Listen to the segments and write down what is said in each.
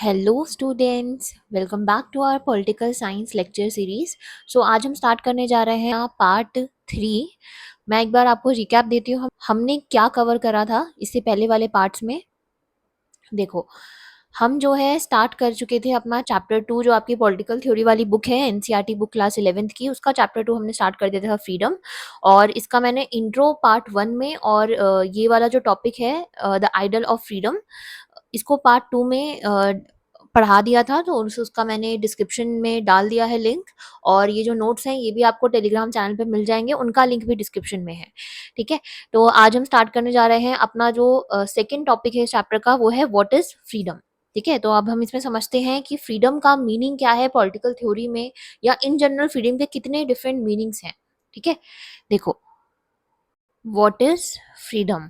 Hello students, welcome back to our political science lecture series. So आज हम start करने जा रहे हैं पार्ट 3। मैं एक बार आपको रिकैप देती हूँ हमने क्या कवर करा था इससे पहले वाले पार्ट्स में। देखो, हम जो है स्टार्ट कर चुके थे अपना चैप्टर 2, जो आपकी पॉलिटिकल थ्योरी वाली बुक है, एनसीईआरटी बुक क्लास 11th की, उसका चैप्टर 2 हमने स्टार्ट कर दिया था, फ्रीडम। और इसका मैंने इंट्रो पार्ट 1 में और ये वाला जो टॉपिक है द आइडल ऑफ फ्रीडम, इसको पार्ट 2 में पढ़ा दिया था। तो उसका मैंने डिस्क्रिप्शन में डाल दिया है लिंक, और ये जो नोट्स हैं ये भी आपको टेलीग्राम चैनल पे मिल जाएंगे, उनका लिंक भी डिस्क्रिप्शन में है। ठीक है, तो आज हम स्टार्ट करने जा रहे हैं अपना जो सेकेंड टॉपिक है इस चैप्टर का, वो है व्हाट इज फ्रीडम। ठीक है, तो अब हम इसमें समझते हैं कि फ्रीडम का मीनिंग क्या है पॉलिटिकल थ्योरी में, या इन जनरल फ्रीडम के कितने डिफरेंट मीनिंग्स हैं। ठीक है, देखो, व्हाट इज फ्रीडम।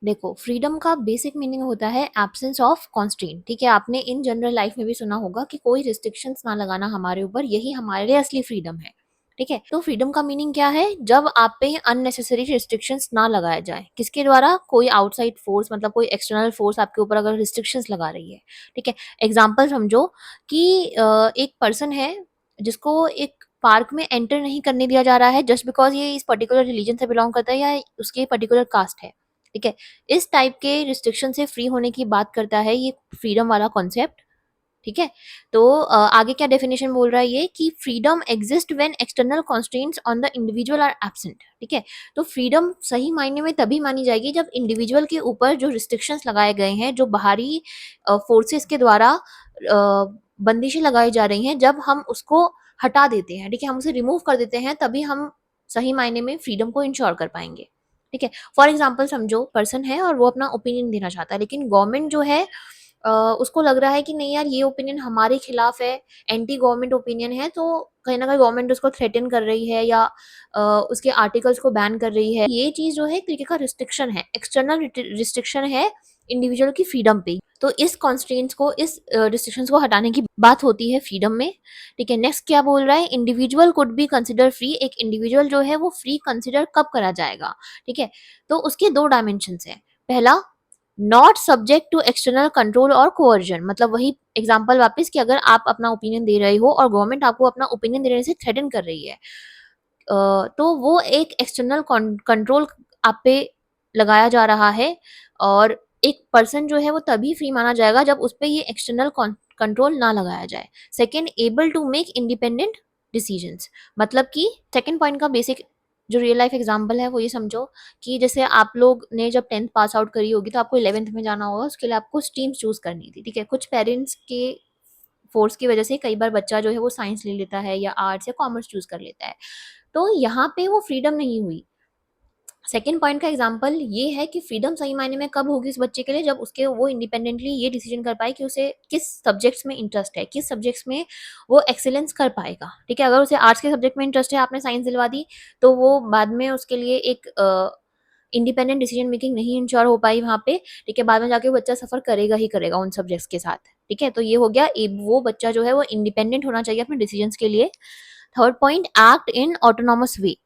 देखो, फ्रीडम का बेसिक मीनिंग होता है एब्सेंस ऑफ कॉन्स्ट्रेंट। ठीक है, आपने इन जनरल लाइफ में भी सुना होगा कि कोई रिस्ट्रिक्शंस ना लगाना हमारे ऊपर, यही हमारे लिए असली फ्रीडम है। ठीक है, तो फ्रीडम का मीनिंग क्या है? जब आप पे अननेसेसरी रिस्ट्रिक्शंस ना लगाया जाए, किसके द्वारा? कोई आउटसाइड फोर्स, मतलब कोई एक्सटर्नल फोर्स आपके ऊपर अगर रिस्ट्रिक्शंस लगा रही है। ठीक है, एग्जांपल समझो कि एक पर्सन है जिसको एक पार्क में एंटर नहीं करने दिया जा रहा है जस्ट बिकॉज ये इस पर्टिकुलर रिलीजन से बिलोंग करता है या उसके पर्टिकुलर कास्ट है। ठीक है, इस टाइप के रिस्ट्रिक्शन से फ्री होने की बात करता है ये फ्रीडम वाला कॉन्सेप्ट। ठीक है, तो आगे क्या डेफिनेशन बोल रहा है ये, कि freedom exist when external constraints on the individual are absent. ठीक है, तो फ्रीडम सही मायने में तभी मानी जाएगी जब इंडिविजुअल के ऊपर जो रिस्ट्रिक्शंस लगाए गए हैं, जो बाहरी फोर्सेस के द्वारा बंदिशें लगाई जा रही हैं, जब हम उसको हटा देते हैं, ठीक है, हम उसे रिमूव कर देते हैं, तभी हम सही मायने में फ्रीडम को इंश्योर कर पाएंगे। ठीक है, फॉर एग्जाम्पल समझो पर्सन है और वो अपना ओपिनियन देना चाहता है, लेकिन गवर्नमेंट जो है उसको लग रहा है कि नहीं यार, ये ओपिनियन हमारे खिलाफ है, एंटी गवर्नमेंट ओपिनियन है, तो कहीं ना कहीं गवर्नमेंट उसको थ्रेटन कर रही है या उसके आर्टिकल्स को बैन कर रही है। ये चीज जो है एक तरीके का रिस्ट्रिक्शन है, एक्सटर्नल रिस्ट्रिक्शन है इंडिविजुअल की फ्रीडम पे। तो इस कॉन्स्ट्रेंट्स को, इस रिस्ट्रिक्शंस को हटाने की बात होती है फ्रीडम में। ठीक है, नेक्स्ट क्या बोल रहा है, individual could be consider free. एक इंडिविजुअल जो है वो फ्री कंसिडर कब करा जाएगा? ठीक है, तो उसके दो डायमेंशन है। पहला, not subject to external control और कोअर्जन, मतलब वही एग्जांपल वापस, कि अगर आप अपना ओपिनियन दे रहे हो और गवर्नमेंट आपको अपना ओपिनियन देने से थ्रेटन कर रही है, तो वो एक एक्सटर्नल कंट्रोल आप पे लगाया जा रहा है, और एक पर्सन जो है वो तभी फ्री माना जाएगा जब उस पर ये एक्सटर्नल कंट्रोल ना लगाया जाए। Second, able to make independent decisions, मतलब कि सेकेंड पॉइंट का बेसिक जो रियल लाइफ एग्जांपल है वो ये समझो कि जैसे आप लोग ने जब 10th पास आउट करी होगी तो आपको 11th में जाना होगा, उसके लिए आपको स्ट्रीम चूज करनी थी। ठीक है, कुछ पेरेंट्स के फोर्स की वजह से कई बार बच्चा जो है वो साइंस ले लेता है या आर्ट्स या कॉमर्स चूज कर लेता है, तो यहाँ पे वो फ्रीडम नहीं हुई। सेकेंड पॉइंट का एग्जांपल ये है कि फ्रीडम सही मायने में कब होगी उस बच्चे के लिए, जब उसके वो इंडिपेंडेंटली ये डिसीजन कर पाए कि उसे किस सब्जेक्ट्स में इंटरेस्ट है, किस सब्जेक्ट्स में वो एक्सेलेंस कर पाएगा। ठीक है, अगर उसे आर्ट्स के सब्जेक्ट में इंटरेस्ट है, आपने साइंस दिलवा दी, तो वो बाद में उसके लिए एक इंडिपेंडेंट डिसीजन मेकिंग नहीं इंश्योर हो पाई वहाँ पे। ठीक है, बाद में जाके वो बच्चा सफर करेगा ही करेगा उन सब्जेक्ट्स के साथ। ठीक है, तो ये हो गया, वो बच्चा जो है वो इंडिपेंडेंट होना चाहिए अपने डिसीजन के लिए। Third point, act in autonomous way.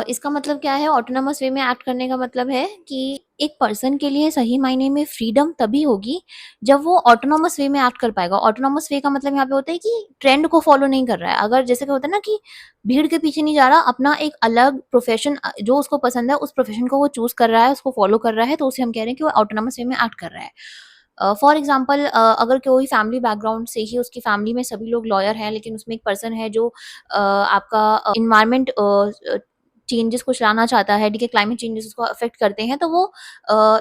इसका मतलब क्या है? ऑटोनॉमस वे में एक्ट करने का मतलब है कि एक पर्सन के लिए सही मायने में फ्रीडम तभी होगी जब वो ऑटोनॉमस वे में एक्ट कर पाएगा। ऑटोनॉमस वे का मतलब यहाँ पे होता है कि ट्रेंड को फॉलो नहीं कर रहा है। अगर जैसे कि होता है ना कि भीड़ के पीछे नहीं जा रहा, अपना एक अलग प्रोफेशन जो उसको पसंद है उस प्रोफेशन को वो चूज कर रहा है, उसको फॉलो कर रहा है, तो उसे हम कह रहे हैं कि वो ऑटोनॉमस वे में एक्ट कर रहा है। फॉर एग्जाम्पल, अगर कोई फैमिली बैकग्राउंड से ही उसकी फैमिली में सभी लोग लॉयर हैं, लेकिन उसमें एक पर्सन है जो आपका इन्वायरमेंट चेंजेस को चलाना चाहता है, ठीक है, क्लाइमेट चेंजेस उसको अफेक्ट करते हैं, तो वो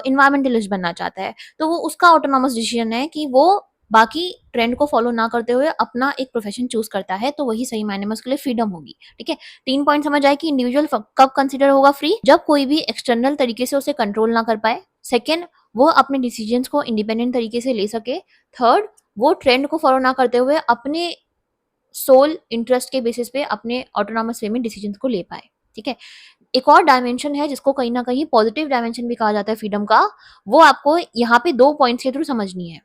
इन्वायरमेंटलिस्ट बनना चाहता है, तो वो उसका ऑटोनॉमस डिसीजन है कि वो बाकी ट्रेंड को फॉलो ना करते हुए अपना एक प्रोफेशन चूज करता है, तो वही सही मायने में उसके लिए फ्रीडम होगी। ठीक है, 3 पॉइंट समझ आए कि इंडिविजुअल कब कंसिडर होगा फ्री, जब कोई भी एक्सटर्नल तरीके से उसे कंट्रोल ना कर पाए। सेकेंड, वो अपने डिसीजंस को इंडिपेंडेंट तरीके से ले सके। थर्ड, वो ट्रेंड को फॉलो ना करते हुए अपने सोल इंटरेस्ट के बेसिस पे अपने ऑटोनॉमस वे में डिसीजंस को ले पाए। ठीक है, एक और डायमेंशन है जिसको कहीं ना कहीं पॉजिटिव डायमेंशन भी कहा जाता है फ्रीडम का, वो आपको यहाँ पे 2 पॉइंट्स के थ्रू समझनी है।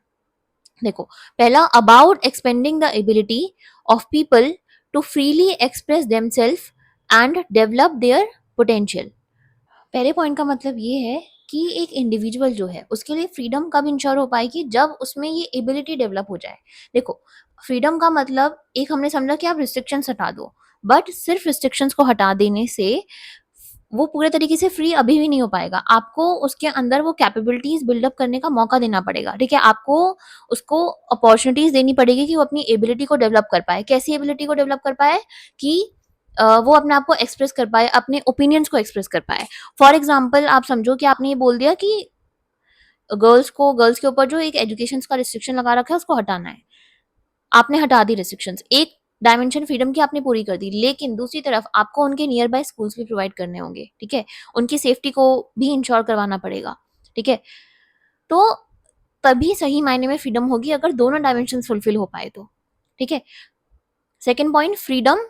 देखो, पहला, about expending the ability of people to freely express themselves and develop their potential. पहले पॉइंट का मतलब ये है कि एक इंडिविजुअल जो है उसके लिए फ्रीडम कब इंश्योर हो पाएगी, जब उसमें ये एबिलिटी डेवलप हो जाए। देखो, फ्रीडम का मतलब एक हमने समझा कि आप रिस्ट्रिक्शंस हटा दो, बट सिर्फ रिस्ट्रिक्शंस को हटा देने से वो पूरे तरीके से फ्री अभी भी नहीं हो पाएगा। आपको उसके अंदर वो कैपेबिलिटीज बिल्डअप करने का मौका देना पड़ेगा, ठीक है। आपको उसको अपॉर्चुनिटीज देनी पड़ेगी कि वो अपनी एबिलिटी को डेवलप कर पाए। कैसी एबिलिटी को डेवलप कर पाए कि वो अपने आप को एक्सप्रेस कर पाए, अपने ओपिनियंस को एक्सप्रेस कर पाए। फॉर एग्जाम्पल आप समझो कि आपने ये बोल दिया कि गर्ल्स के ऊपर जो एक एजुकेशन का रिस्ट्रिक्शन लगा रखा है उसको हटाना है। आपने हटा दी रिस्ट्रिक्शंस, एक डायमेंशन फ्रीडम की आपने पूरी कर दी, लेकिन दूसरी तरफ आपको उनके नियर बाय स्कूल्स भी प्रोवाइड करने होंगे, ठीक है। उनकी सेफ्टी को भी इंश्योर करवाना पड़ेगा, ठीक है। तो तभी सही मायने में फ्रीडम होगी अगर दोनों डायमेंशन फुलफिल हो पाए तो, ठीक है। सेकेंड पॉइंट, फ्रीडम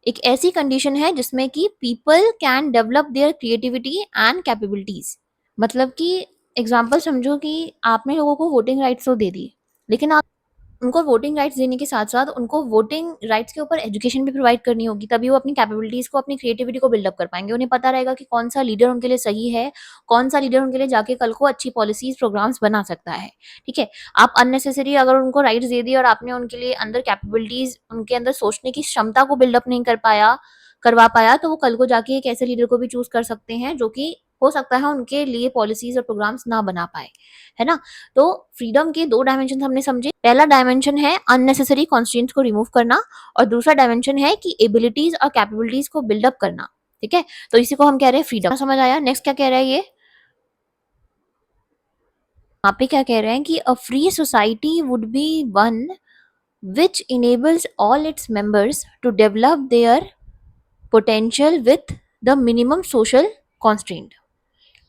एक ऐसी कंडीशन है जिसमें कि people can develop their creativity and capabilities. मतलब कि एग्जाम्पल समझो कि आपने लोगों को वोटिंग राइट्स तो दे दी, लेकिन आप उनको वोटिंग राइट्स देने के साथ साथ उनको वोटिंग राइट्स के ऊपर एजुकेशन भी प्रोवाइड करनी होगी, तभी वो अपनी कैपेबिलिटीज को, अपनी क्रिएटिविटी को बिल्डअप कर पाएंगे। उन्हें पता रहेगा कि कौन सा लीडर उनके लिए सही है, कौन सा लीडर उनके लिए जाके कल को अच्छी पॉलिसीज प्रोग्राम्स बना सकता है, ठीक है। आप अननेसेसरी अगर उनको राइट्स दे दिए और आपने उनके लिए अंदर कैपेबिलिटीज, उनके अंदर सोचने की क्षमता को बिल्डअप नहीं करवा पाया, तो वो कल को जाके एक ऐसे लीडर को भी चूज कर सकते हैं जो कि हो सकता है उनके लिए पॉलिसीज और प्रोग्राम्स ना बना पाए, है ना। तो फ्रीडम के दो डायमेंशन हमने समझे। पहला डायमेंशन है अननेसेसरी कॉन्स्ट्रेंट्स को रिमूव करना, और दूसरा डायमेंशन है कि एबिलिटीज और कैपेबिलिटीज को बिल्डअप करना, ठीक है। तो इसी को हम कह रहे हैं फ्रीडम। समझ आया? नेक्स्ट क्या कह रहा है ये, यहाँ पे क्या कह रहे हैं कि a free society would be one which enables all its members to develop their potential with the minimum social constraint।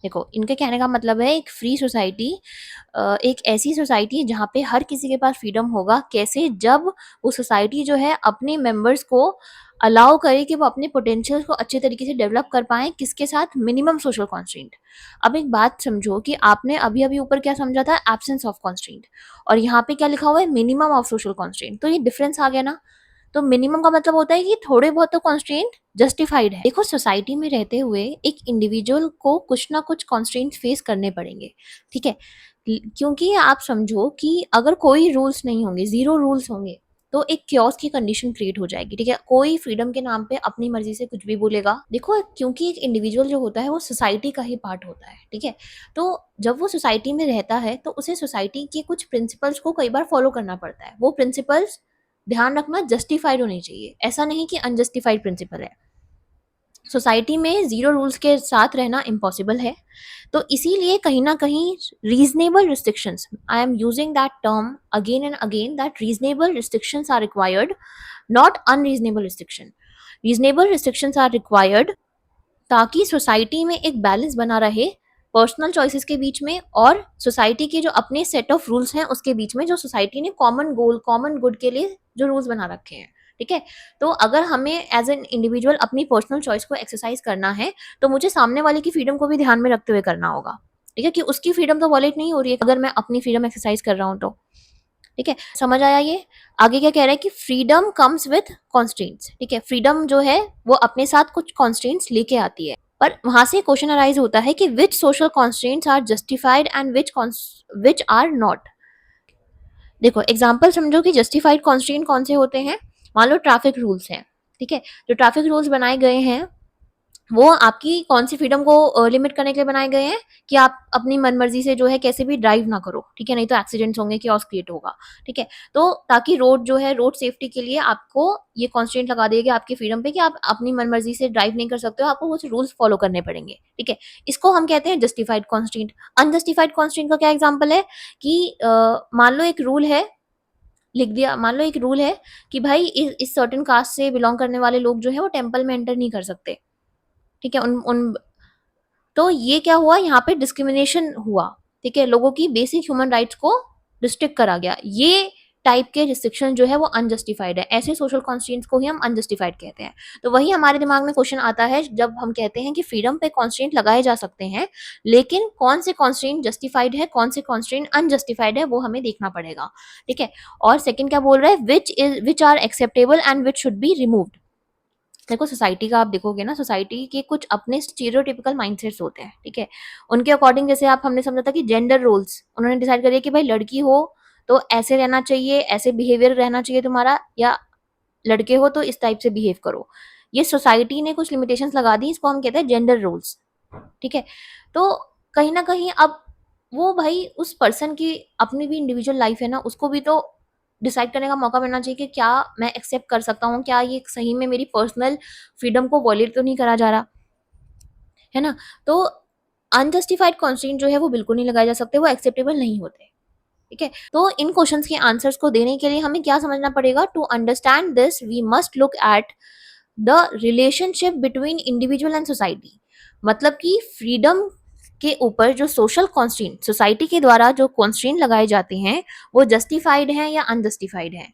देखो, इनके कहने का मतलब है एक फ्री सोसाइटी एक ऐसी सोसाइटी जहाँ पे हर किसी के पास फ्रीडम होगा। कैसे? जब वो सोसाइटी जो है अपने मेंबर्स को अलाउ करे कि वो अपने पोटेंशियल को अच्छे तरीके से डेवलप कर पाए, किसके साथ? Minimum social constraint. अब एक बात समझो कि आपने अभी अभी ऊपर क्या समझा था? एब्सेंस ऑफ कॉन्स्ट्रेंट, और यहाँ पे क्या लिखा हुआ है? Minimum of social constraint. तो ये डिफरेंस आ गया ना। तो मिनिमम का मतलब होता है कि थोड़े बहुत तो कॉन्स्ट्रेंट जस्टिफाइड है। देखो, सोसाइटी में रहते हुए एक इंडिविजुअल को कुछ ना कुछ कॉन्स्ट्रेंट फेस करने पड़ेंगे, ठीक है। क्योंकि आप समझो कि अगर कोई रूल्स नहीं होंगे, जीरो रूल्स होंगे, तो एक क्योस की कंडीशन क्रिएट हो जाएगी, ठीक है। कोई फ्रीडम के नाम पे अपनी मर्जी से कुछ भी बोलेगा। देखो, क्योंकि एक इंडिविजुअल जो होता है वो सोसाइटी का ही पार्ट होता है, ठीक है। तो जब वो सोसाइटी में रहता है तो उसे सोसाइटी के कुछ प्रिंसिपल्स को कई बार फॉलो करना पड़ता है। वो प्रिंसिपल्स, ध्यान रखना, जस्टिफाइड होनी चाहिए, ऐसा नहीं कि अनजस्टिफाइड प्रिंसिपल है। सोसाइटी में जीरो रूल्स के साथ रहना इम्पॉसिबल है। तो इसीलिए कहीं ना कहीं reasonable restrictions, I am using that term again and again, that reasonable restrictions are required, not unreasonable restriction. Reasonable restrictions are required ताकि सोसाइटी में एक बैलेंस बना रहे पर्सनल चॉइसेस के बीच में और सोसाइटी के जो अपने सेट ऑफ रूल्स हैं उसके बीच में, जो सोसाइटी ने कॉमन गोल, कॉमन गुड के लिए जो रूल्स बना रखे हैं, ठीक है। तो अगर हमें एज एन इंडिविजुअल अपनी पर्सनल चॉइस को एक्सरसाइज करना है, तो मुझे सामने वाले की फ्रीडम को भी ध्यान में रखते हुए करना होगा, ठीक है। कि उसकी फ्रीडम तो वॉलेट नहीं हो रही है अगर मैं अपनी फ्रीडम एक्सरसाइज कर रहा हूँ तो, ठीक है। समझ आया ये? आगे क्या कह रहा है कि फ्रीडम कम्स विथ कॉन्स्ट्रेंट्स, ठीक है। फ्रीडम जो है वो अपने साथ कुछ कॉन्स्ट्रेंट्स लेके आती है, पर वहां से क्वेश्चन अराइज होता है कि which social constraints are justified and which are not. देखो, एग्जांपल समझो कि जस्टिफाइड कॉन्स्ट्रेंट कौन से होते हैं। मान लो ट्रैफिक रूल्स हैं, ठीक है। जो ट्रैफिक रूल्स बनाए गए हैं वो आपकी कौन सी फ्रीडम को लिमिट करने के लिए बनाए गए हैं कि आप अपनी मनमर्जी से जो है कैसे भी ड्राइव ना करो, ठीक है। नहीं तो एक्सीडेंट्स होंगे, chaos क्रिएट होगा, ठीक है। तो ताकि रोड जो है, रोड सेफ्टी के लिए आपको ये कॉन्स्टेंट लगा देगा आपकी फ्रीडम पे कि आप अपनी मनमर्जी से ड्राइव नहीं कर सकते हो, आपको कुछ रूल्स फॉलो करने पड़ेंगे, ठीक है। इसको हम कहते हैं जस्टिफाइड कॉन्स्टेंट। अनजस्टिफाइड कॉन्स्टेंट का क्या एग्जाम्पल है कि मान लो एक रूल है, लिख दिया, मान लो एक रूल है कि भाई इस सर्टेन कास्ट से बिलोंग करने वाले लोग जो है वो टेम्पल में एंटर नहीं कर सकते, ठीक है। उन उन तो ये क्या हुआ, यहाँ पे डिस्क्रिमिनेशन हुआ, ठीक है। लोगों की बेसिक ह्यूमन राइट्स को रिस्ट्रिक्ट करा गया। ये टाइप के रिस्ट्रिक्शन जो है वो अनजस्टिफाइड है। ऐसे सोशल कॉन्स्ट्रेंट्स को ही हम अनजस्टिफाइड कहते हैं। तो वही हमारे दिमाग में क्वेश्चन आता है जब हम कहते हैं कि फ्रीडम पे कॉन्स्ट्रेंट लगाए जा सकते हैं, लेकिन कौन से कॉन्स्ट्रेंट जस्टिफाइड है, कौन से कॉन्स्ट्रेंट अनजस्टिफाइड है, वो हमें देखना पड़ेगा, ठीक है। और सेकंड क्या बोल रहा है, which are acceptable and which should be removed. देखो सोसाइटी का आप देखोगे ना, सोसाइटी के कुछ अपने स्टीरियोटिपिकल माइंडसेट्स होते हैं, ठीक है? उनके अकॉर्डिंग, जैसे आप हमने समझा था कि जेंडर रोल्स उन्होंने डिसाइड कर दिया कि भाई लड़की हो तो ऐसे रहना चाहिए, ऐसे बिहेवियर रहना चाहिए तुम्हारा, या लड़के हो तो इस टाइप से बिहेव करो। ये सोसाइटी ने कुछ लिमिटेशंस लगा दी, इसको हम कहते हैं जेंडर रोल्स, ठीक है? तो कहीं न कहीं अब वो भाई उस पर्सन की अपनी भी इंडिविजुअल लाइफ है ना, उसको भी तो डिसाइड करने का मौका मिलना चाहिए कि क्या मैं एक्सेप्ट कर सकता हूँ, क्या ये सही में मेरी पर्सनल फ्रीडम को वॉयलेट तो नहीं करा जा रहा, है ना? तो अनजस्टिफाइड कंस्ट्रेंट जो है वो बिल्कुल नहीं लगाए जा सकते, वो एक्सेप्टेबल नहीं होते, ठीक है? तो इन क्वेश्चंस के आंसर्स को देने के लिए हमें क्या समझना पड़ेगा? To understand this we must look at the relationship between individual and society. मतलब कि फ्रीडम के ऊपर जो सोशल कॉन्स्ट्रेंट, सोसाइटी के द्वारा जो कॉन्स्ट्रेंट लगाए जाते हैं, वो जस्टिफाइड हैं या अनजस्टिफाइड हैं,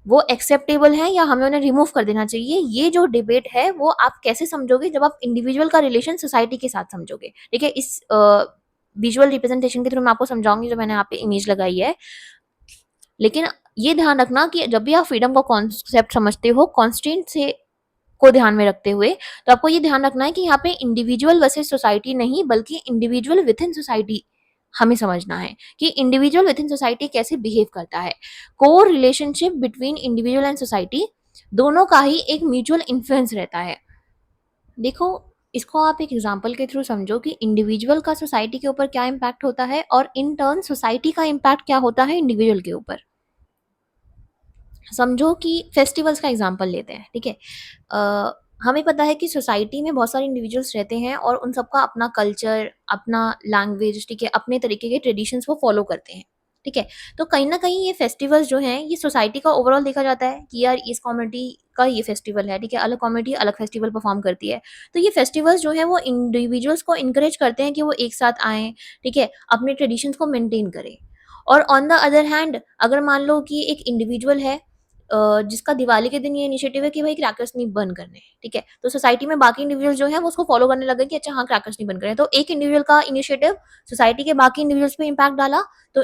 वो एक्सेप्टेबल हैं या हमें उन्हें रिमूव कर देना चाहिए। ये जो डिबेट है वो आप कैसे समझोगे? जब आप इंडिविजुअल का रिलेशन सोसाइटी के साथ समझोगे, ठीक है? इस विजुअल रिप्रेजेंटेशन के थ्रू मैं आपको समझाऊंगी, जो मैंने यहाँ पे इमेज लगाई है। लेकिन ये ध्यान रखना कि जब भी आप फ्रीडम का कॉन्सेप्ट समझते हो कॉन्स्टेंट से को ध्यान में रखते हुए, तो आपको ये ध्यान रखना है कि यहाँ पे इंडिविजुअल वर्सेस सोसाइटी नहीं, बल्कि इंडिविजुअल विद इन सोसाइटी हमें समझना है कि इंडिविजुअल विद इन सोसाइटी कैसे बिहेव करता है। Core relationship between individual and society, दोनों का ही एक म्यूचुअल इन्फ्लुएंस रहता है। देखो, इसको आप एक एग्जांपल के थ्रू समझो कि इंडिविजुअल का सोसाइटी के ऊपर क्या इम्पैक्ट होता है और इन टर्न सोसाइटी का इम्पैक्ट क्या होता है इंडिविजुअल के ऊपर। समझो कि फेस्टिवल्स का एग्जांपल लेते हैं, ठीक है? हमें पता है कि सोसाइटी में बहुत सारे इंडिविजुअल्स रहते हैं और उन सबका अपना कल्चर, अपना लैंग्वेज, ठीक है, अपने तरीके के ट्रेडिशंस वो फॉलो करते हैं, ठीक है? तो कहीं ना कहीं ये फेस्टिवल्स जो हैं, ये सोसाइटी का ओवरऑल देखा जाता है कि यार इस कम्युनिटी का ये फेस्टिवल है, ठीक है, अलग कम्युनिटी अलग फेस्टिवल परफॉर्म करती है। तो ये फेस्टिवल्स जो है वो इंडिविजुअल्स को इनकरेज करते हैं कि वो एक साथ आएँ, ठीक है, अपने ट्रेडिशंस को मेंटेन करें। और ऑन द अदर हैंड, अगर मान लो कि एक इंडिविजुअल है जिसका दिवाली के दिन ये इनिशिएटिव है कि भाई क्रैकर्स नहीं बंद करने, ठीक है? तो सोसाइटी में बाकी इंडिविजुअल जो हैं वो उसको फॉलो करने लगे कि अच्छा हाँ, क्रैकर्स नहीं बंद करने। तो एक इंडिविजुअल का इनिशिएटिव सोसाइटी के बाकी इंडिविजुअल्स पे इम्पैक्ट डाला, तो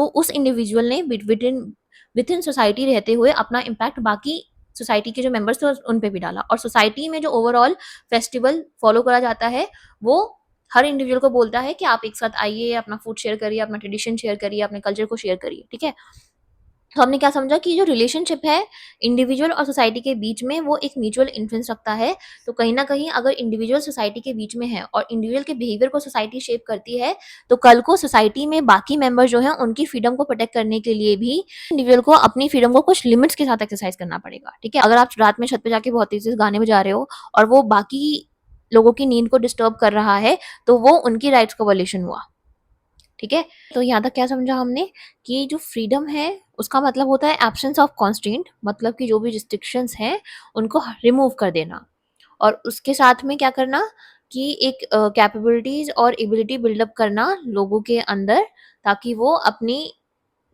उस इंडिविजुअल ने विद इन सोसाइटी रहते हुए अपना इम्पैक्ट बाकी सोसाइटी के जो मेंबर्स थे उन पे भी डाला। और सोसाइटी में जो ओवरऑल फेस्टिवल फॉलो करा जाता है, वो हर इंडिविजुअल को बोलता है कि आप एक साथ आइए, अपना फूड शेयर करिए, अपना ट्रेडिशन शेयर करिए, अपने कल्चर को शेयर करिए, ठीक है? तो हमने क्या समझा कि जो रिलेशनशिप है इंडिविजुअल और सोसाइटी के बीच में, वो एक म्यूचुअल इन्फ्लुएंस रखता है। तो कहीं न कहीं अगर इंडिविजुअल सोसाइटी के बीच में है और इंडिविजुअल के बिहेवियर को सोसाइटी शेप करती है, तो कल को सोसाइटी में बाकी मेंबर जो हैं उनकी फ्रीडम को प्रोटेक्ट करने के लिए भी इंडिविजुअल को अपनी फ्रीडम को कुछ लिमिट्स के साथ एक्सरसाइज करना पड़ेगा, ठीक है? अगर आप रात में छत पे जाके बहुत तेज़ी से गाने बजा रहे हो और वो बाकी लोगों की नींद को डिस्टर्ब कर रहा है, तो वो उनकी राइट्स का वायलेशन हुआ, ठीक है? तो यहाँ तक क्या समझा हमने कि जो फ्रीडम है उसका मतलब होता है एब्सेंस ऑफ कॉन्स्ट्रेंट, मतलब कि जो भी रिस्ट्रिक्शंस हैं उनको रिमूव कर देना, और उसके साथ में क्या करना कि एक कैपेबिलिटीज और एबिलिटी बिल्डअप करना लोगों के अंदर, ताकि वो अपनी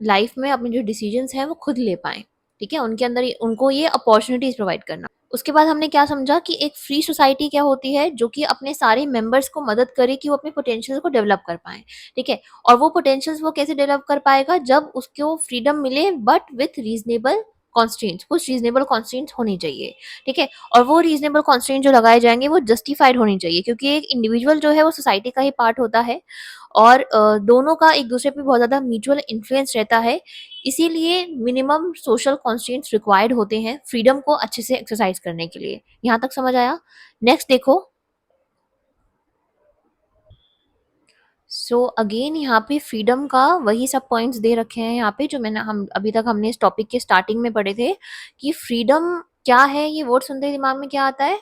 लाइफ में अपने जो डिसीजंस हैं वो खुद ले पाएँ, ठीक है? उनके अंदर उनको ये अपॉर्चुनिटीज़ प्रोवाइड करना। उसके बाद हमने क्या समझा कि एक फ्री सोसाइटी क्या होती है, जो कि अपने सारे मेंबर्स को मदद करे कि वो अपने पोटेंशियल को डेवलप कर पाएँ, ठीक है? और वो पोटेंशियल्स वो कैसे डेवलप कर पाएगा? जब उसको फ्रीडम मिले बट विथ रीज़नेबल कॉन्स्ट्रेंट्स, कुछ रीज़नेबल कॉन्स्ट्रेंट्स होनी चाहिए, ठीक है? और वो रीज़नेबल कॉन्स्ट्रेंट जो लगाए जाएँगे वो जस्टिफाइड होनी चाहिए, क्योंकि एक इंडिविजुअल जो है वो सोसाइटी का ही पार्ट होता है और दोनों का एक दूसरे पे बहुत ज़्यादा म्यूचुअल इन्फ्लुएंस रहता है। इसीलिए मिनिमम सोशल कॉन्स्ट्रेंट्स रिक्वायर्ड होते हैं फ्रीडम को अच्छे से एक्सरसाइज करने के लिए। यहाँ तक समझ आया? नेक्स्ट देखो। सो अगेन यहाँ पे फ्रीडम का वही सब पॉइंट्स दे रखे हैं यहाँ पे, जो मैंने हम अभी तक हमने इस टॉपिक के स्टार्टिंग में पढ़े थे कि फ्रीडम क्या है। ये वर्ड सुनते ही दिमाग में क्या आता है?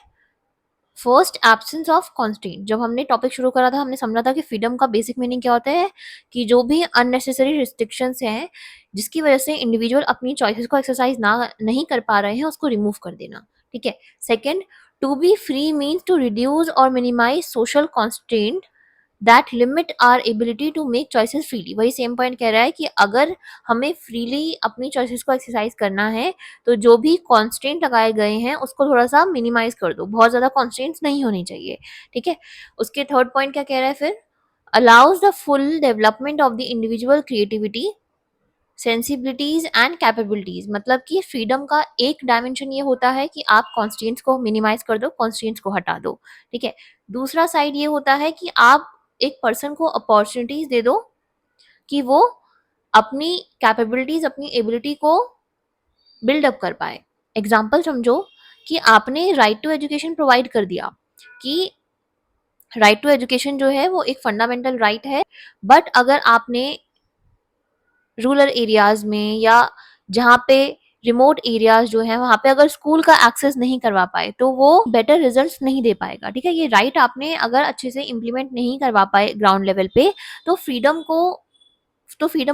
First, absence of constraint. जब हमने टॉपिक शुरू करा था हमने समझा था कि फ्रीडम का बेसिक मीनिंग क्या होता है, कि जो भी अननेसेसरी रिस्ट्रिक्शंस हैं जिसकी वजह से इंडिविजुअल अपनी चॉइसेस को एक्सरसाइज ना नहीं कर पा रहे हैं, उसको रिमूव कर देना, ठीक है? Second, to be free means to reduce और minimize social constraint that limit our ability to make choices freely. वही सेम पॉइंट कह रहा है कि अगर हमें फ्रीली अपनी चॉइसेस को एक्सरसाइज करना है, तो जो भी कॉन्स्टेंट लगाए गए हैं उसको थोड़ा सा मिनिमाइज कर दो, बहुत ज़्यादा कॉन्स्टेंट्स नहीं होनी चाहिए, ठीक है? उसके थर्ड पॉइंट क्या कह रहा है फिर? Allows the full development of the individual creativity sensibilities and capabilities, मतलब कि फ्रीडम का एक डायमेंशन ये होता है कि आप कॉन्स्ट्रेंट्स को मिनिमाइज कर दो, कॉन्स्ट्रेंट्स को हटा दो, ठीक है। दूसरा साइड ये होता है कि आप एक पर्सन को अपॉर्चुनिटीज दे दो कि वो अपनी कैपेबिलिटीज, अपनी एबिलिटी को बिल्डअप कर पाए। एग्जाम्पल समझो कि आपने राइट टू एजुकेशन प्रोवाइड कर दिया, कि राइट टू एजुकेशन जो है वो एक फंडामेंटल राइट है, बट अगर आपने रूरल एरियाज में या जहाँ पे रिमोट एरियाज जो है वहाँ पे अगर स्कूल का एक्सेस नहीं करवा पाए तो वो बेटर रिजल्ट्स नहीं दे पाएगा, ठीक है। ये राइट आपने अगर अच्छे से इम्प्लीमेंट नहीं करवा पाए ग्राउंड लेवल पे, तो फ्रीडम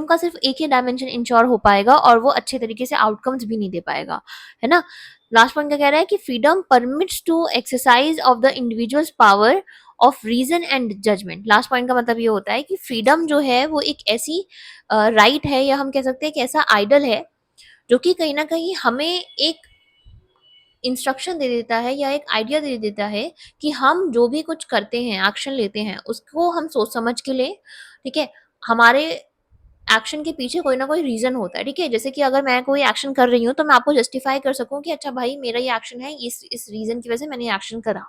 का सिर्फ एक ही डायमेंशन इंश्योर हो पाएगा और वो अच्छे तरीके से आउटकम्स भी नहीं दे पाएगा, है ना। लास्ट पॉइंट क्या कह रहा है कि freedom permits to exercise of the individuals power of reason and judgement. Last point का मतलब ये होता है कि फ्रीडम जो है वो एक ऐसी राइट है, या हम कह सकते हैं कि ऐसा आइडल है जो कि कहीं ना कहीं हमें एक इंस्ट्रक्शन दे देता है या एक आइडिया दे देता है कि हम जो भी कुछ करते हैं, एक्शन लेते हैं, उसको हम सोच समझ के लें, ठीक है। हमारे एक्शन के पीछे कोई ना कोई रीजन होता है, ठीक है। जैसे कि अगर मैं कोई एक्शन कर रही हूँ तो मैं आपको जस्टिफाई कर सकूं कि अच्छा भाई मेरा ये एक्शन है, इस रीजन की वजह से मैंने ये एक्शन करा,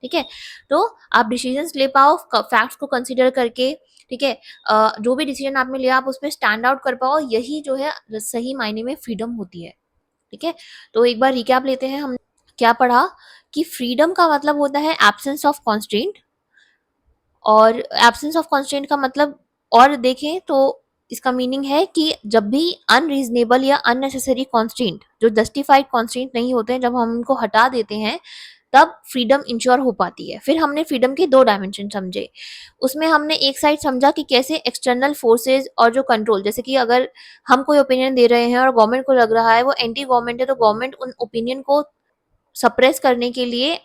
ठीक है। तो आप डिसीजंस ले पाओ फैक्ट्स को कंसीडर करके, ठीक है। जो भी डिसीजन आपने लिया आप उसमें स्टैंड आउट कर पाओ, यही जो है सही मायने में फ्रीडम होती है, ठीक है। तो एक बार रिकैप लेते हैं, हम क्या पढ़ा कि फ्रीडम का मतलब होता है एब्सेंस ऑफ कॉन्स्ट्रेंट, और एब्सेंस ऑफ कॉन्स्ट्रेंट का मतलब और देखें तो इसका मीनिंग है कि जब भी अनरीजनेबल या अननेसेसरी कॉन्स्ट्रेंट, जो जस्टिफाइड कॉन्स्ट्रेंट नहीं होते हैं, जब हम उनको हटा देते हैं तब फ्रीडम इंश्योर हो पाती है। फिर हमने फ्रीडम के दो डायमेंशन समझे, उसमें हमने एक साइड समझा कि कैसे एक्सटर्नल फोर्सेस और जो कंट्रोल, जैसे कि अगर हम कोई ओपिनियन दे रहे हैं और गवर्नमेंट को लग रहा है वो एंटी गवर्नमेंट है, तो गवर्नमेंट उन ओपिनियन को सप्रेस करने के लिए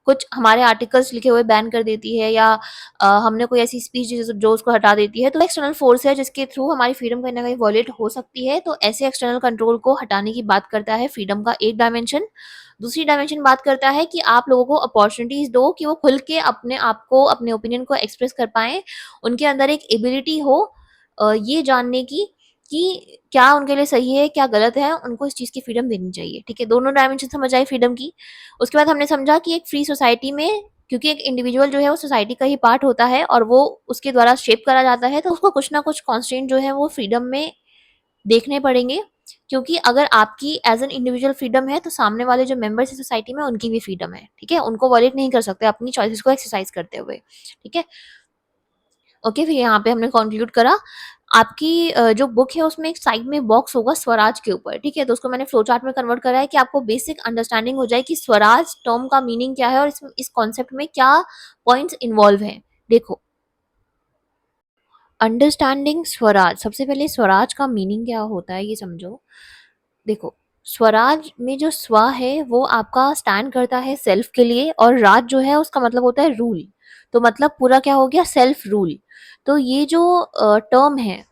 कुछ हमारे आर्टिकल्स लिखे हुए बैन कर देती है, या हमने कोई ऐसी स्पीच जो उसको हटा देती है, तो एक्सटर्नल फोर्स है जिसके थ्रू हमारी फ्रीडम कहीं ना कहीं वॉलेट हो सकती है। तो ऐसे एक्सटर्नल कंट्रोल को हटाने की बात करता है फ्रीडम का एक डायमेंशन। दूसरी डायमेंशन बात करता है कि आप लोगों को अपॉर्चुनिटीज दो कि वो खुल के अपने आप को, अपने ओपिनियन को एक्सप्रेस कर पाए, उनके अंदर एक एबिलिटी हो ये जानने की कि क्या उनके लिए सही है क्या गलत है, उनको इस चीज की फ्रीडम देनी चाहिए, ठीक है। दोनों डायमेंशन समझ आई फ्रीडम की। उसके बाद हमने समझा कि एक फ्री सोसाइटी में, क्योंकि एक इंडिविजुअल जो है वो सोसाइटी का ही पार्ट होता है और वो उसके द्वारा शेप करा जाता है, तो उसको कुछ ना कुछ कॉन्स्टेंट जो है वो फ्रीडम में देखने पड़ेंगे, क्योंकि अगर आपकी एज एन इंडिविजुअल फ्रीडम है तो सामने वाले जो मेंबर्स है सोसाइटी में उनकी भी फ्रीडम है, ठीक है। उनको वॉलेट नहीं कर सकते अपनी चॉइसेस को एक्सरसाइज करते हुए, ठीक है। ओके, फिर यहाँ पे हमने कंक्लूड करा। आपकी जो बुक है उसमें एक साइड में बॉक्स होगा स्वराज के ऊपर, ठीक है। तो उसको मैंने फ्लो चार्ट में कन्वर्ट करा है कि आपको बेसिक अंडरस्टैंडिंग हो जाए कि स्वराज टर्म का मीनिंग क्या है और इस कॉन्सेप्ट में क्या पॉइंट्स इन्वॉल्व हैं। देखो, अंडरस्टैंडिंग स्वराज, सबसे पहले स्वराज का मीनिंग क्या होता है ये समझो। देखो, स्वराज में जो स्व है वो आपका स्टैंड करता है सेल्फ के लिए, और राज जो है उसका मतलब होता है रूल। तो मतलब पूरा क्या हो गया, सेल्फ रूल। तो ये जो टर्म है,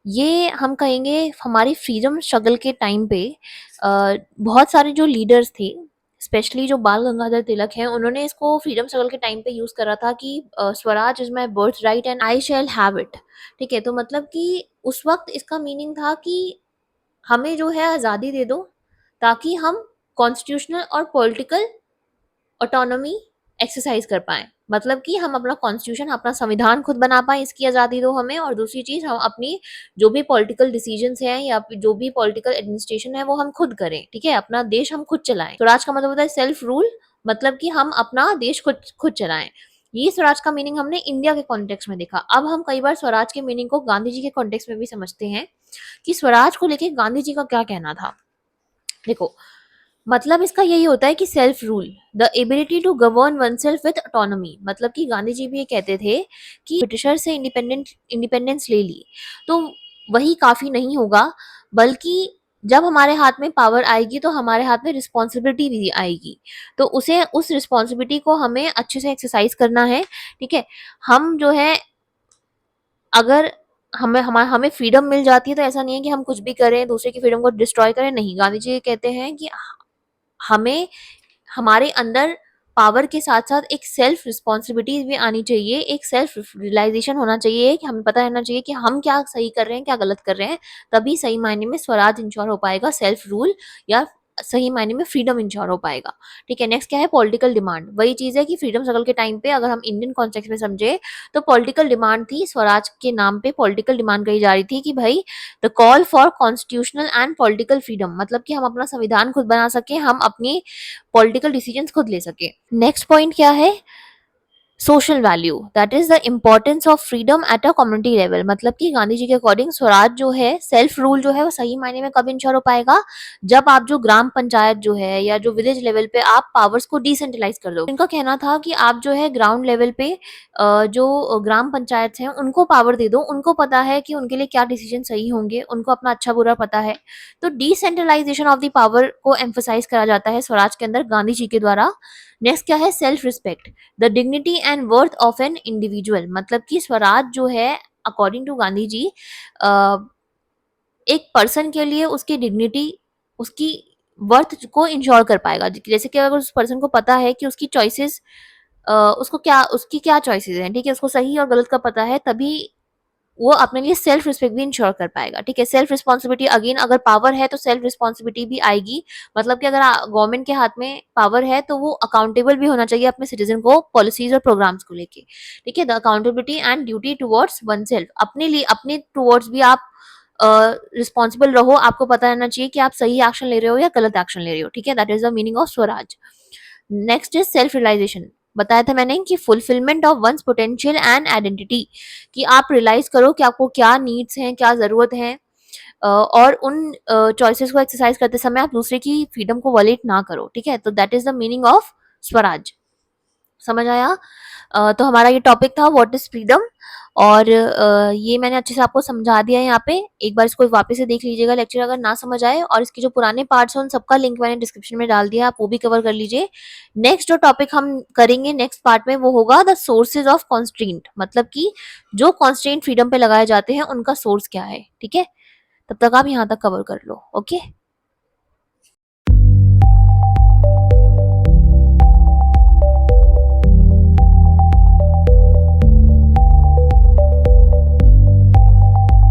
ये हम कहेंगे हमारी फ्रीडम स्ट्रगल के टाइम पे बहुत सारे जो लीडर्स थे, स्पेशली जो बाल गंगाधर तिलक हैं, उन्होंने इसको फ्रीडम स्ट्रगल के टाइम पे यूज करा था कि Swaraj is my birth right and I shall have it, ठीक है। तो मतलब कि उस वक्त इसका मीनिंग था कि हमें जो है आज़ादी दे दो ताकि हम कॉन्स्टिट्यूशनल और पॉलिटिकल ऑटोनॉमी एक्सरसाइज कर पाएं, मतलब कि हम अपना कॉन्स्टिट्यूशन, अपना संविधान खुद बना पाएं, इसकी आज़ादी दो हमें। और दूसरी चीज़, हम अपनी जो भी पॉलिटिकल डिसीजंस हैं या जो भी पॉलिटिकल एडमिनिस्ट्रेशन है वो हम खुद करें, ठीक है। अपना देश हम खुद चलाएं। स्वराज का मतलब होता है सेल्फ रूल, मतलब कि हम अपना देश खुद खुद चलाएं। ये स्वराज का मीनिंग हमने इंडिया के कॉन्टेक्स्ट में देखा। अब हम कई बार स्वराज के मीनिंग को गांधी जी के कॉन्टेक्स्ट में भी समझते हैं कि स्वराज को लेके गांधी जी का क्या कहना था। देखो, मतलब इसका यही होता है कि self rule, the ability to govern oneself with autonomy. मतलब कि गांधी जी भी ये कहते थे कि ब्रिटिशर से इंडिपेंडेंस ले ली तो वही काफी नहीं होगा, बल्कि जब हमारे हाथ में पावर आएगी तो हमारे हाथ में रिस्पॉन्सिबिलिटी भी आएगी। तो उस रिस्पॉन्सिबिलिटी को हमें अच्छे से एक्सरसाइज करना है, ठीक है। हम जो है, अगर हमें फ्रीडम मिल जाती है तो ऐसा नहीं है कि हम कुछ भी करें, दूसरे की फ्रीडम को डिस्ट्रॉय करें, नहीं। गांधी जी कहते हैं कि हमें हमारे अंदर पावर के साथ-साथ एक सेल्फ रिस्पॉन्सिबिलिटी भी आनी चाहिए, एक सेल्फ रियलाइज़ेशन होना चाहिए कि हमें पता रहना चाहिए कि हम क्या सही कर रहे हैं, क्या गलत कर रहे हैं, तभी सही मायने में स्वराज इंश्योर हो पाएगा, सेल्फ रूल या सही मायने में फ्रीडम इंश्योर हो पाएगा। ठीक है, नेक्स्ट क्या है पॉलिटिकल डिमांड। वही चीज़ है कि फ्रीडम स्ट्रगल के टाइम पे अगर हम इंडियन कॉन्टेक्स्ट में समझे तो पॉलिटिकल डिमांड थी, स्वराज के नाम पे पॉलिटिकल डिमांड कही जा रही थी कि भाई the call for constitutional and political freedom, मतलब कि हम अपना संविधान खुद बना सके, हम अपनी पॉलिटिकल डिसीजंस खुद ले सके। नेक्स्ट पॉइंट क्या है, social value, that is the importance of freedom at a community level, मतलब कि गांधी जी के अकॉर्डिंग स्वराज जो है, सेल्फ रूल जो है वो सही मायने में कब इंश्योर हो पाएगा, जब आप जो ग्राम पंचायत जो है या जो विलेज लेवल पे आप पावर्स को डिसेंट्रलाइज कर दो। इनका कहना था कि आप जो है ग्राउंड लेवल पे जो ग्राम पंचायत हैं उनको पावर दे दो, उनको पता है कि उनके लिए क्या डिसीजन सही होंगे, उनको अपना अच्छा बुरा पता है। तो डिसेंट्रलाइजेशन ऑफ द पावर को एम्फोसाइज करा जाता है स्वराज के अंदर गांधी जी के द्वारा। नेक्स्ट क्या है, self respect, the dignity and worth of an individual, मतलब कि स्वराज जो है अकॉर्डिंग टू गांधी जी एक पर्सन के लिए उसकी डिग्निटी, उसकी वर्थ को इंश्योर कर पाएगा। जैसे कि अगर उस पर्सन को पता है कि उसकी चॉइसेस उसको क्या, उसकी क्या चॉइसेस हैं, ठीक है, उसको सही और गलत का पता है, तभी वो अपने लिए सेल्फ रिस्पेक्ट भी इंश्योर कर पाएगा। ठीक है, सेल्फ रिस्पॉन्सिबिलिटी अगेन, अगर पावर है तो सेल्फ रिस्पॉन्सिबिलिटी भी आएगी, मतलब कि अगर गवर्नमेंट के हाथ में पावर है तो वो अकाउंटेबल भी होना चाहिए अपने सिटीजन को पॉलिसीज और प्रोग्राम्स को लेके। ठीक है, the accountability and duty towards one self, अपने लिए अपने टुवर्ड्स भी आप रिस्पॉन्सिबल रहो, आपको पता रहना चाहिए कि आप सही एक्शन ले रहे हो या गलत एक्शन ले रहे हो। ठीक है, that is the meaning of swaraj. Next is self realisation, बताया था मैंने कि fulfilment of one's potential and identity, कि आप रियलाइज करो कि आपको क्या नीड्स हैं, क्या जरूरत है, और उन चॉइसेस को एक्सरसाइज करते समय आप दूसरे की फ्रीडम को वॉलेट ना करो। ठीक है, तो that is the meaning of Swaraj. समझ आया? तो हमारा ये टॉपिक था व्हाट इज फ्रीडम, और ये मैंने अच्छे से आपको समझा दिया है यहाँ पे। एक बार इसको वापस से देख लीजिएगा लेक्चर अगर ना समझ आए, और इसके जो पुराने पार्ट्स हैं उन सबका लिंक मैंने डिस्क्रिप्शन में डाल दिया, आप वो भी कवर कर लीजिए। नेक्स्ट जो टॉपिक हम करेंगे नेक्स्ट पार्ट में वो होगा द सोर्सेज ऑफ कॉन्स्ट्रेंट, मतलब कि जो कॉन्स्ट्रेंट फ्रीडम पे लगाए जाते हैं उनका सोर्स क्या है। ठीक है, तब तक आप यहाँ तक कवर कर लो। ओके।